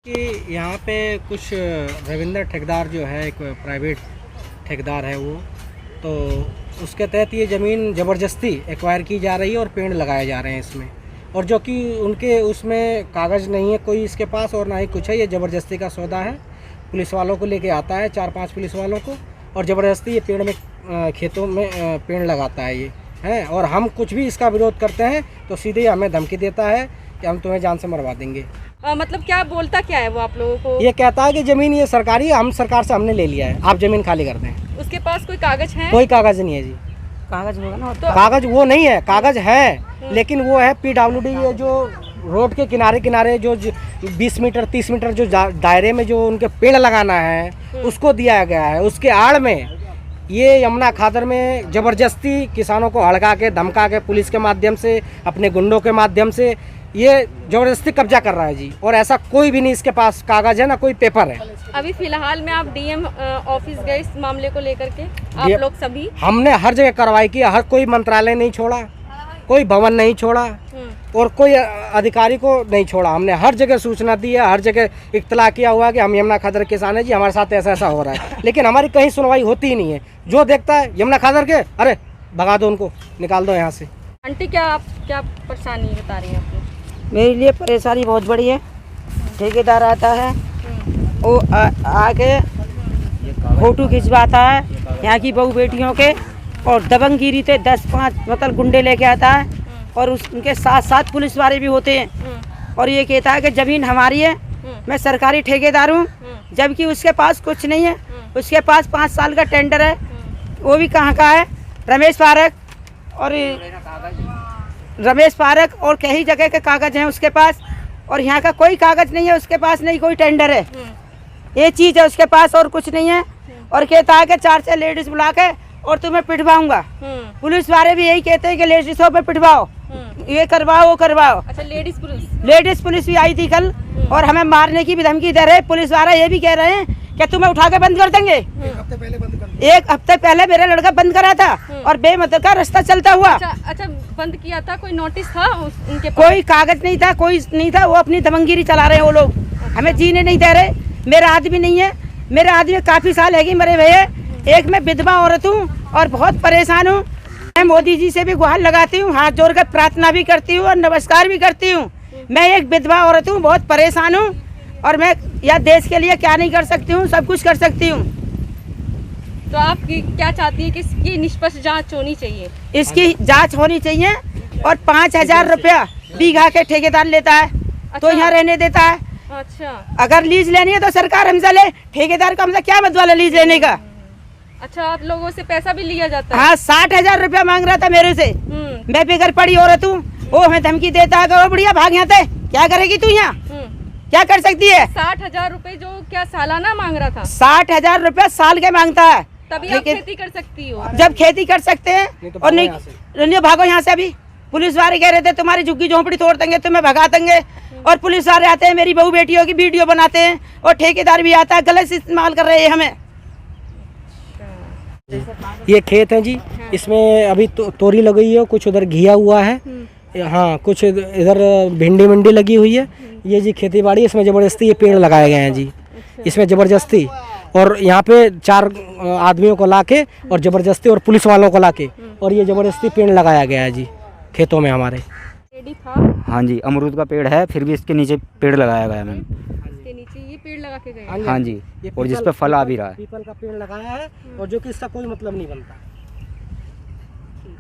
कि यहाँ पे कुछ रविंद्र ठेकेदार जो है, एक प्राइवेट ठेकेदार है वो, तो उसके तहत ये ज़मीन ज़बरदस्ती एक्वायर की जा रही है और पेड़ लगाए जा रहे हैं इसमें, और जो कि उनके उसमें कागज़ नहीं है कोई इसके पास और ना ही कुछ है। ये ज़बरदस्ती का सौदा है। पुलिस वालों को लेके आता है, 4-5 पुलिस वालों को, और ज़बरदस्ती ये पेड़ में खेतों में पेड़ लगाता है ये है। और हम कुछ भी इसका विरोध करते हैं तो सीधे हमें धमकी देता है कि हम तुम्हें जान से मरवा देंगे। मतलब क्या बोलता क्या है वो आप लोगों को? ये कहता है कि ज़मीन ये सरकारी है, हम सरकार से हमने ले लिया है, आप ज़मीन खाली कर दें। उसके पास कोई कागज है? कोई कागज़ नहीं है जी। कागज होगा ना तो कागज़ वो नहीं है, कागज़ है लेकिन वो है PWD, ये जो रोड के किनारे किनारे जो 20 मीटर 30 मीटर जो दायरे में जो उनके पेड़ लगाना है उसको दिया गया है। उसके आड़ में ये यमुना खादर में ज़बरदस्ती किसानों को हड़का के धमका के पुलिस के माध्यम से, अपने गुंडों के माध्यम से ये ज़बरदस्ती कब्जा कर रहा है जी। और ऐसा कोई भी नहीं इसके पास कागज़ है, ना कोई पेपर है। अभी फिलहाल में आप DM ऑफिस गए इस मामले को लेकर के? आप लोग सभी? हमने हर जगह कार्रवाई की, हर कोई मंत्रालय नहीं छोड़ा, कोई भवन नहीं छोड़ा और कोई अधिकारी को नहीं छोड़ा। हमने हर जगह सूचना दी है, हर जगह इत्तला किया हुआ है कि हम यमुना खादर किसान है जी, हमारे साथ ऐसा ऐसा हो रहा है, लेकिन हमारी कहीं सुनवाई होती ही नहीं है। जो देखता है यमुना खादर के, अरे भगा दो उनको, निकाल दो यहाँ से। आंटी क्या परेशानी बता रही हैं अपनी? मेरे लिए परेशानी बहुत बड़ी है। ठेकेदार आता है, वो आके फोटो खिंचवाता है यहाँ की बहू बेटियों के, और दबंगगिरी से 10-5 मतलब गुंडे लेके आता है, और उनके साथ पुलिस वाले भी होते हैं। और ये कहता है कि ज़मीन हमारी है, मैं सरकारी ठेकेदार हूँ, जबकि उसके पास कुछ नहीं है। उसके पास 5 साल का टेंडर है, वो भी कहाँ का है, रमेश पारक और कई जगह के कागज़ हैं उसके पास, और यहाँ का कोई कागज़ नहीं है उसके पास, नहीं कोई टेंडर है। ये चीज़ है उसके पास और कुछ नहीं है। और कहता है कि 4 से लेडीज बुला के और तुम्हें पिटवाऊंगा। पुलिस वाले भी यही कहते हैं कि लेडीजों पे पिटवाओ, ये करवाओ वो करवाओ। अच्छा, लेडीज पुलिस भी आई थी कल और हमें मारने की भी धमकी दे रहे। पुलिस वाले ये भी कह रहे हैं कि तुम्हें उठा के बंद कर देंगे। 1 हफ्ते पहले मेरा लड़का बंद करा था और बेमतलब का रास्ता चलता हुआ। अच्छा, बंद किया था? कोई नोटिस था उनके पास? कोई कागज नहीं था, कोई नहीं था। वो अपनी दबंगगिरी चला रहे हैं वो लोग, हमें जीने नहीं दे रहे। मेरा आदमी नहीं है, मेरा आदमी काफी साल है मरे भैया। एक मैं विधवा औरत हूँ और बहुत परेशान हूँ। मैं मोदी जी से भी गुहार लगाती हूँ, हाथ जोड़कर प्रार्थना भी करती हूँ और नमस्कार भी करती हूँ। मैं एक विधवा औरत हूँ, बहुत परेशान हूँ, और मैं यह देश के लिए क्या नहीं कर सकती हूँ, सब कुछ कर सकती हूँ। तो आप क्या चाहती है कि इसकी निष्पक्ष जांच होनी चाहिए? इसकी जांच होनी चाहिए। और 5,000 रुपया बीघा के ठेकेदार लेता है। अच्छा। तो यहाँ रहने देता है। अच्छा, अगर लीज लेनी है तो सरकार हमसे ले, ठेकेदार का हमसे क्या मतलब लीज लेने का? अच्छा, आप लोगों से पैसा भी लिया जाता है? हाँ, 60,000 रुपया मांग रहा था मेरे से। मैं बेघर पड़ी औरत हूँ, वो हमें धमकी देता है कि बढ़िया भाग यहाँ से। क्या करेगी तू यहाँ, क्या कर सकती है? 60,000 रुपए जो क्या सालाना मांग रहा था? 60,000 रुपया साल के मांगता है। तभी आप खेती कर सकती हो? जब खेती कर सकते हैं। और नहीं भागो यहाँ से। अभी पुलिस वाले कह रहे थे तुम्हारी झुग्गी झोंपड़ी तोड़ देंगे, तुम्हें भगा देंगे। और पुलिस वाले आते हैं, मेरी बहू बेटियों की वीडियो बनाते हैं, और ठेकेदार भी आता है, गलत इस्तेमाल कर रहे हैं हमें। ये खेत है जी, इसमें अभी तोरी लगी है, कुछ उधर घिया हुआ है, हाँ, कुछ इधर भिंडी मंडी लगी हुई है। ये जी खेती बाड़ी, इसमें ज़बरदस्ती ये पेड़ लगाए गए हैं जी, इसमें ज़बरदस्ती। और यहाँ पे 4 आदमियों को लाके और ज़बरदस्ती, और पुलिस वालों को लाके, और ये ज़बरदस्ती पेड़ लगाया गया है जी खेतों में हमारे। हाँ जी, अमरूद का पेड़ है, फिर भी इसके नीचे पेड़ लगाया गया मैम। इसके नीचे ये पेड़ लगा के गए? हाँ जी, और जिस पे फल आ भी रहा है। पीपल का पेड़ लगाया है, और जो कि इसका कोई मतलब नहीं बनता।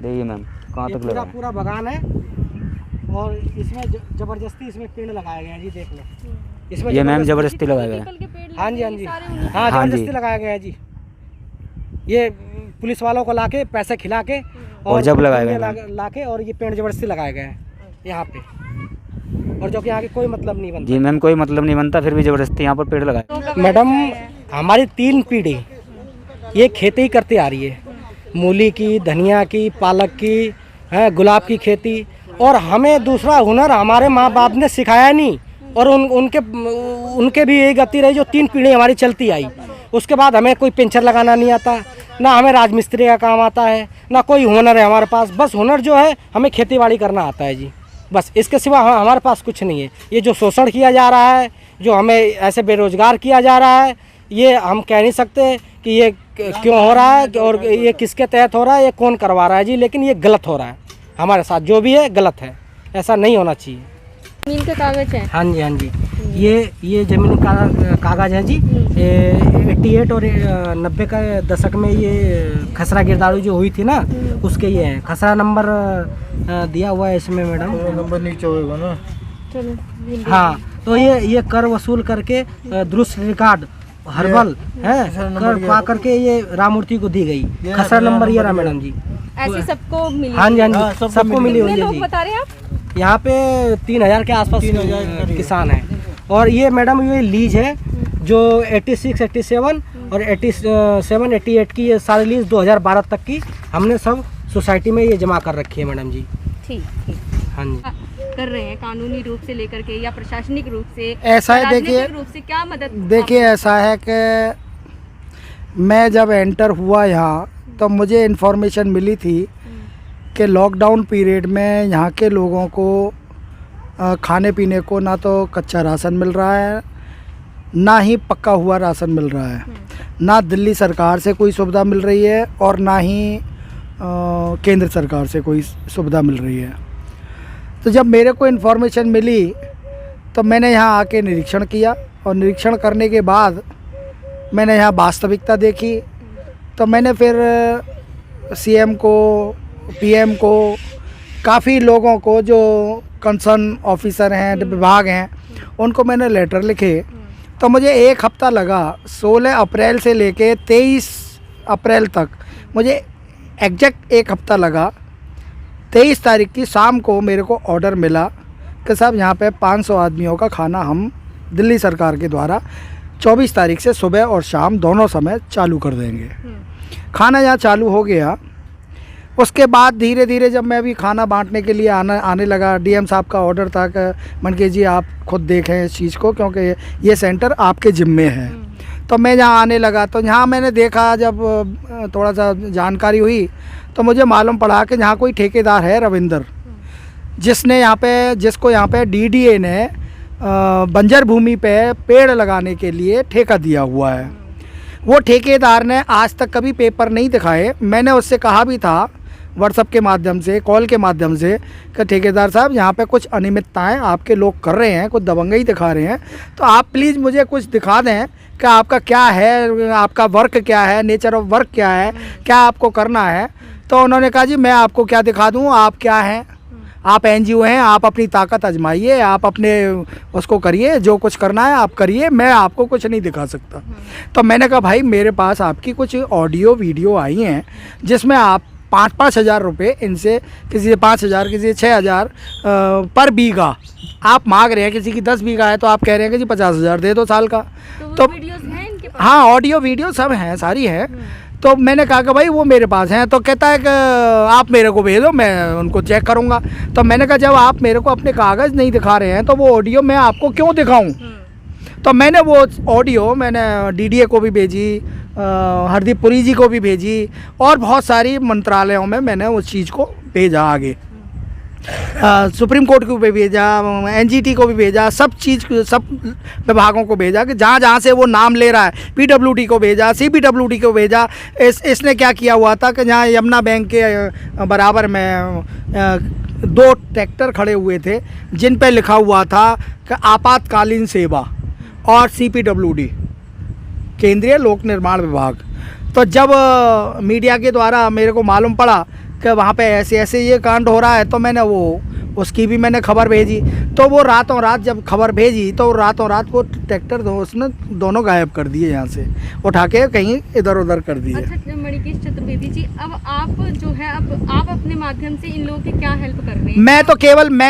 देखिए मैम कहाँ तक लगा पूरा बगान है, और इसमें ज़बरदस्ती इसमें पेड़ लगाया गया है जी, देख लो। इसमें ये मैम ज़बरदस्ती लगाया गया है। हाँ जी, हाँ जी, हाँ, ज़बरदस्ती लगाया गया है जी। ये पुलिस वालों को लाके पैसे खिला के और जब लगाया गया लाके, और ये पेड़ ज़बरदस्ती लगाया गया है यहाँ पे, और जो कि यहाँ के कोई मतलब नहीं बनता। जी मैम, कोई मतलब नहीं बनता, फिर भी ज़बरदस्ती यहाँ पर पेड़ लगाए। मैडम, हमारी 3 पीढ़ी ये खेती करती आ रही है, मूली की, धनिया की, पालक की, है गुलाब की खेती, और हमें दूसरा हुनर हमारे माँ बाप ने सिखाया नहीं, और उनके भी यही गति रही जो 3 पीढ़ी हमारी चलती आई। उसके बाद हमें कोई पेंचर लगाना नहीं आता, ना हमें राजमिस्त्री का काम आता है, ना कोई हुनर है हमारे पास। बस हुनर जो है हमें खेती बाड़ी करना आता है जी, बस। इसके सिवा हमारे पास कुछ नहीं है। ये जो शोषण किया जा रहा है, जो हमें ऐसे बेरोजगार किया जा रहा है, ये हम कह नहीं सकते कि ये क्यों हो रहा है और ये किसके तहत हो रहा है, ये कौन करवा रहा है जी, लेकिन ये गलत हो रहा है हमारे साथ, जो भी है गलत है, ऐसा नहीं होना चाहिए। जमीन के कागज है? हाँ जी, हाँ जी, ये ज़मीन का कागज़ है जी। 88 और 90 का दशक में ये खसरा गिरदावरी जो हुई थी ना, उसके ये है। खसरा नंबर दिया हुआ है इसमें मैडम, नंबर नीचे होगा ना। चलो। हाँ, तो ये कर वसूल करके दुरुस्त रिकॉर्ड हर्बल है कर पा करके ये राममूर्ति को दी गई। खसरा नंबर ये रहा मैडम जी। ऐसे सबको मिली? हाँ जी, हाँ जी, सबको मिली हुई है लोग जी। बता रहे हैं आप? यहाँ पे 3000 के आसपास किसान हैं। और ये मैडम ये लीज है जो 86, 87 और 87, 88 की ये सारी लीज 2012 तक की हमने सब सोसाइटी में ये जमा कर रखी है मैडम जी। ठीक। हाँ जी, कर रहे हैं कानूनी रूप से लेकर के या प्रशासनिक रूप से? ऐसा है, राजनीतिक देखिए रूप से क्या मदद? देखिए ऐसा है कि मैं जब एंटर हुआ यहाँ तो मुझे इन्फॉर्मेशन मिली थी कि लॉकडाउन पीरियड में यहाँ के लोगों को खाने पीने को ना तो कच्चा राशन मिल रहा है, ना ही पक्का हुआ राशन मिल रहा है, ना दिल्ली सरकार से कोई सुविधा मिल रही है और ना ही केंद्र सरकार से कोई सुविधा मिल रही है। तो जब मेरे को इन्फॉर्मेशन मिली तो मैंने यहाँ आके निरीक्षण किया और निरीक्षण करने के बाद मैंने यहाँ वास्तविकता देखी। तो मैंने फिर सीएम को, पीएम को, काफ़ी लोगों को जो कंसर्न ऑफिसर हैं, विभाग हैं, उनको मैंने लेटर लिखे। तो मुझे एक हफ़्ता लगा, 16 अप्रैल से लेके 23 अप्रैल तक मुझे एग्जैक्ट एक हफ़्ता लगा। 23 तारीख की शाम को मेरे को ऑर्डर मिला कि साहब यहाँ पे 500 आदमियों का खाना हम दिल्ली सरकार के द्वारा 24 तारीख से सुबह और शाम दोनों समय चालू कर देंगे। खाना यहाँ चालू हो गया। उसके बाद धीरे धीरे जब मैं अभी खाना बांटने के लिए आने लगा, डीएम साहब का ऑर्डर था कि मनके जी आप खुद देखें इस चीज़ को, क्योंकि ये सेंटर आपके ज़िम्मे है। तो मैं जहाँ आने लगा तो यहाँ मैंने देखा, जब थोड़ा सा जानकारी हुई तो मुझे मालूम पड़ा कि यहाँ कोई ठेकेदार है रविंदर, जिसको यहाँ पे डीडीए ने बंजर भूमि पे पेड़ लगाने के लिए ठेका दिया हुआ है। वो ठेकेदार ने आज तक कभी पेपर नहीं दिखाए। मैंने उससे कहा भी था व्हाट्सएप के माध्यम से, कॉल के माध्यम से, कि ठेकेदार साहब यहाँ पे कुछ अनियमितताएं आपके लोग कर रहे हैं, कुछ दबंगई दिखा रहे हैं, तो आप प्लीज़ मुझे कुछ दिखा दें कि आपका क्या है, आपका वर्क क्या है, नेचर ऑफ वर्क क्या है, क्या आपको करना है। तो उन्होंने कहा जी मैं आपको क्या दिखा दूँ, आप क्या हैं, आप एनजीओ हैं, आप अपनी ताकत आजमाइए, आप अपने उसको करिए, जो कुछ करना है आप करिए, मैं आपको कुछ नहीं दिखा सकता। तो मैंने कहा भाई मेरे पास आपकी कुछ ऑडियो वीडियो आई हैं जिसमें आप 5-5 हज़ार रुपये इनसे, किसी से 5 हज़ार, किसी से 6 हज़ार पर बीघा आप मांग रहे हैं। किसी की 10 बीघा है तो आप कह रहे हैं कि जी 50 हज़ार दे दो साल का। तो वीडियोस हैं इनके पास? हाँ, ऑडियो वीडियो सब हैं, सारी हैं। तो मैंने कहा कि भाई वो मेरे पास हैं। तो कहता है कि आप मेरे को भेजो, मैं उनको चेक करूँगा। तो मैंने कहा जब आप मेरे को अपने कागज़ नहीं दिखा रहे हैं तो वो ऑडियो मैं आपको क्यों दिखाऊँ। तो मैंने वो ऑडियो डीडीए को भी भेजी, हरदीप पुरी जी को भी भेजी और बहुत सारी मंत्रालयों में मैंने उस चीज़ को भेजा आगे। सुप्रीम कोर्ट को भी भेजा, एनजीटी को भी भेजा, सब विभागों को भेजा कि जहाँ जहाँ से वो नाम ले रहा है, पीडब्ल्यूडी को भेजा, सीपीडब्ल्यूडी को भेजा। इसने क्या किया हुआ था कि जहाँ यमुना बैंक के बराबर में 2 ट्रैक्टर खड़े हुए थे जिन पे लिखा हुआ था कि आपातकालीन सेवा और सीपीडब्ल्यूडी, केंद्रीय लोक निर्माण विभाग। तो जब मीडिया के द्वारा मेरे को मालूम पड़ा कि वहाँ पे ऐसे ऐसे ये कांड हो रहा है तो मैंने उसकी भी मैंने खबर भेजी। तो वो रातों रात जब खबर भेजी तो रातों रात वो ट्रैक्टर उसने दोनों गायब कर दिए, यहाँ से उठा के कहीं इधर उधर कर दिए। अच्छा मणिकेश चतुर्वेदी जी, अब आप जो है अब आप अपने माध्यम से इन लोगों की क्या हेल्प कर रहे हैं? मैं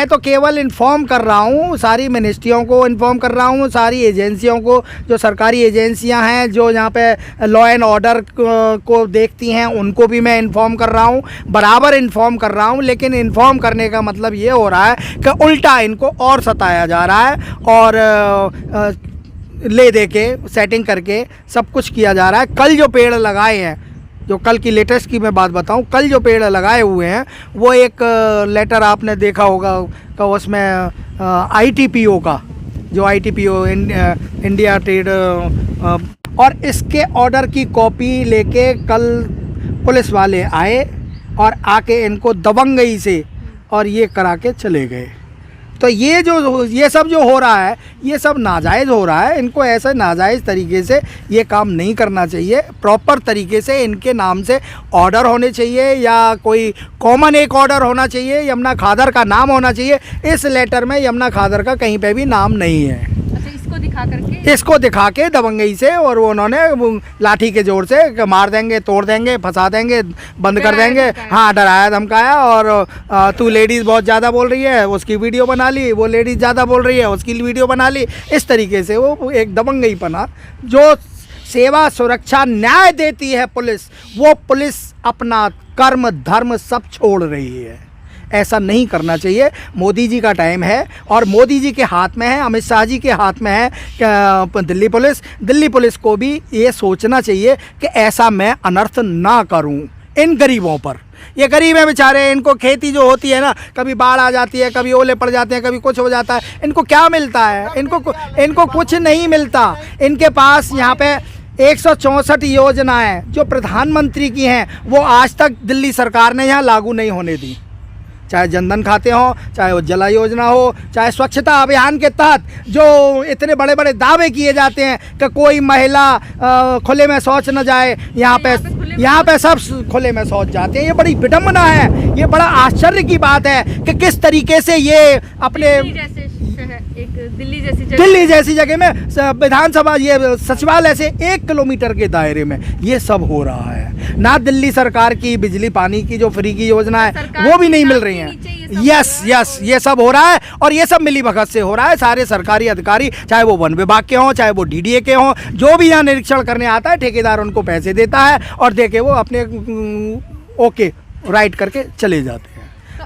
तो केवल इन्फॉर्म कर रहा हूँ, सारी मिनिस्ट्रियों को इन्फॉर्म कर रहा हूँ, सारी एजेंसियों को, जो सरकारी एजेंसियाँ हैं जो यहाँ पे लॉ एंड ऑर्डर को देखती हैं, उनको भी मैं इन्फॉर्म कर रहा हूँ, बराबर इन्फॉर्म कर रहा हूँ। लेकिन इन्फॉर्म करने का मतलब ये हो रहा है कि उल्टा इनको और सताया जा रहा है और ले दे के सेटिंग करके सब कुछ किया जा रहा है। कल जो पेड़ लगाए हैं, जो कल की लेटेस्ट की मैं बात बताऊं, कल जो पेड़ लगाए हुए हैं वो एक लेटर आपने देखा होगा कि उसमें ITPO का जो ITPO इंडिया ट्रेड और इसके ऑर्डर की कॉपी लेके कल पुलिस वाले आए और आके इनको दबंगई से और ये करा के चले गए। तो ये सब जो हो रहा है ये सब नाजायज़ हो रहा है। इनको ऐसे नाजायज़ तरीके से ये काम नहीं करना चाहिए। प्रॉपर तरीके से इनके नाम से ऑर्डर होने चाहिए या कोई कॉमन एक ऑर्डर होना चाहिए। यमुना खादर का नाम होना चाहिए। इस लेटर में यमुना खादर का कहीं पे भी नाम नहीं है। अच्छा, इसको दिखा के दबंगई से और वो उन्होंने लाठी के जोर से मार देंगे, तोड़ देंगे, फंसा देंगे, बंद कर देंगे। हाँ, डराया धमकाया। और तू लेडीज़ बहुत ज़्यादा बोल रही है, उसकी वीडियो बना ली। वो लेडीज़ ज़्यादा बोल रही है, उसकी वीडियो बना ली। इस तरीके से वो एक दबंगई पना जो सेवा सुरक्षा न्याय देती है पुलिस, वो पुलिस अपना कर्म धर्म सब छोड़ रही है। ऐसा नहीं करना चाहिए। मोदी जी का टाइम है और मोदी जी के हाथ में है, अमित शाह जी के हाथ में है दिल्ली पुलिस को भी ये सोचना चाहिए कि ऐसा मैं अनर्थ ना करूं इन गरीबों पर। ये गरीब हैं बेचारे, इनको खेती जो होती है ना, कभी बाढ़ आ जाती है, कभी ओले पड़ जाते हैं, कभी कुछ हो जाता है। इनको क्या मिलता है? इनको कुछ नहीं मिलता। इनके पास यहाँ पे 164 योजनाएं जो प्रधानमंत्री की हैं वो आज तक दिल्ली सरकार ने यहाँ लागू नहीं होने दी। चाहे जनधन खाते हो, चाहे उज्ज्वला योजना हो, चाहे स्वच्छता अभियान के तहत जो इतने बड़े बड़े दावे किए जाते हैं कि कोई महिला खुले में शौच न जाए, यहाँ पे सब खुले में शौच जाते हैं। ये बड़ी विडम्बना है। ये बड़ा आश्चर्य की बात है कि किस तरीके से ये अपने दिल्ली जैसी जगह में विधानसभा ये सचिवालय से 1 किलोमीटर के दायरे में ये सब हो रहा है। ना दिल्ली सरकार की बिजली पानी की जो फ्री की योजना है वो भी नहीं मिल रही हैं। यस ये सब हो रहा है और ये सब मिली भगत से हो रहा है। सारे सरकारी अधिकारी, चाहे वो वन विभाग के हों, चाहे वो DDA के हों, जो भी यहाँ निरीक्षण करने आता है ठेकेदार उनको पैसे देता है और दे के वो अपने ओके राइट करके चले जाते हैं।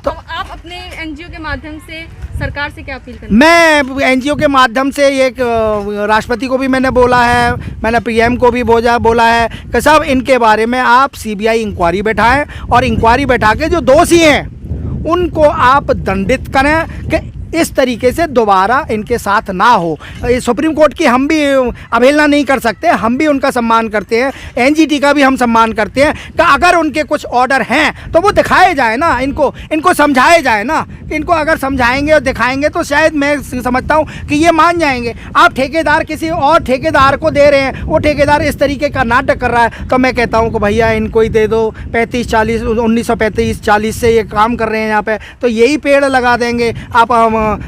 तो आप अपने NGO के माध्यम से सरकार से क्या अपील करें? मैं NGO के माध्यम से एक राष्ट्रपति को भी मैंने बोला है, मैंने PM को भी बोला है कि सब इनके बारे में आप CBI इंक्वायरी बैठाएं और इंक्वायरी बैठा के जो दोषी हैं उनको आप दंडित करें कि इस तरीके से दोबारा इनके साथ ना हो। सुप्रीम कोर्ट की हम भी अवहेलना नहीं कर सकते, हम भी उनका सम्मान करते हैं, NGT का भी हम सम्मान करते हैं कि अगर उनके कुछ ऑर्डर हैं तो वो दिखाए जाए ना, इनको समझाए जाए ना। इनको अगर समझाएंगे और दिखाएंगे तो शायद मैं समझता हूँ कि ये मान जाएंगे। आप ठेकेदार किसी और ठेकेदार को दे रहे हैं, वो ठेकेदार इस तरीके का नाटक कर रहा है, तो मैं कहता हूँ कि भैया इनको ही दे दो। 1935-40 से ये काम कर रहे हैं यहाँ पे, तो यही पेड़ लगा देंगे। आप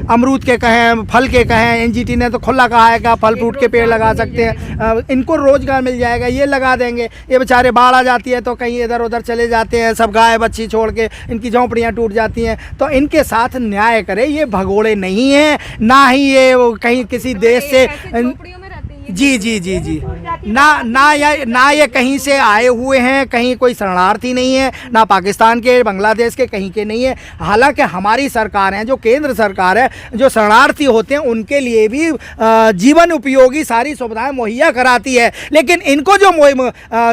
अमरूद के कहें, फल के कहें, NGT ने तो खुला कहा है कि आप फल फ्रूट के पेड़ लगा सकते हैं, इनको रोजगार मिल जाएगा, ये लगा देंगे। ये बेचारे बाढ़ आ जाती है तो कहीं इधर उधर चले जाते हैं, सब गाय बच्ची छोड़ के, इनकी झोंपड़ियाँ टूट जाती हैं। तो इनके साथ न्याय करे। ये भगोड़े नहीं हैं, ना ही ये कहीं किसी देश से जी ना ये कहीं से आए हुए हैं, कहीं कोई शरणार्थी नहीं है, ना पाकिस्तान के, बांग्लादेश के, कहीं के नहीं है। हालांकि हमारी सरकार है, जो केंद्र सरकार है, जो शरणार्थी होते हैं उनके लिए भी जीवन उपयोगी सारी सुविधाएं मुहैया कराती है। लेकिन इनको जो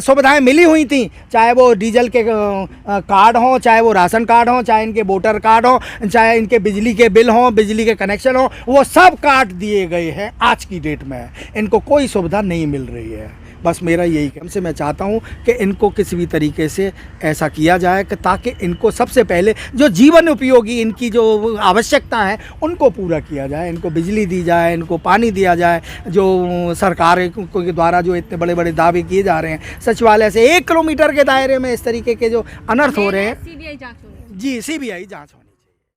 सुविधाएं मिली हुई थी, चाहे वो डीजल के कार्ड हों, चाहे वो राशन कार्ड हों, चाहे इनके वोटर कार्ड हों, चाहे इनके बिजली के बिल हों, बिजली के कनेक्शन हों, वो सब काट दिए गए हैं। आज की डेट में इनको कोई सुविधा नहीं मिल रही है। बस मेरा यही काम से मैं चाहता हूँ कि इनको किसी भी तरीके से ऐसा किया जाए कि ताकि इनको सबसे पहले जो जीवन उपयोगी इनकी जो आवश्यकता है उनको पूरा किया जाए। इनको बिजली दी जाए, इनको पानी दिया जाए। जो सरकार के द्वारा जो इतने बड़े बड़े दावे किए जा रहे हैं, सचिवालय से 1 किलोमीटर के दायरे में इस तरीके के जो अनर्थ हो रहे हैं, CBI जांच होनी। जी CBI जांच होनी।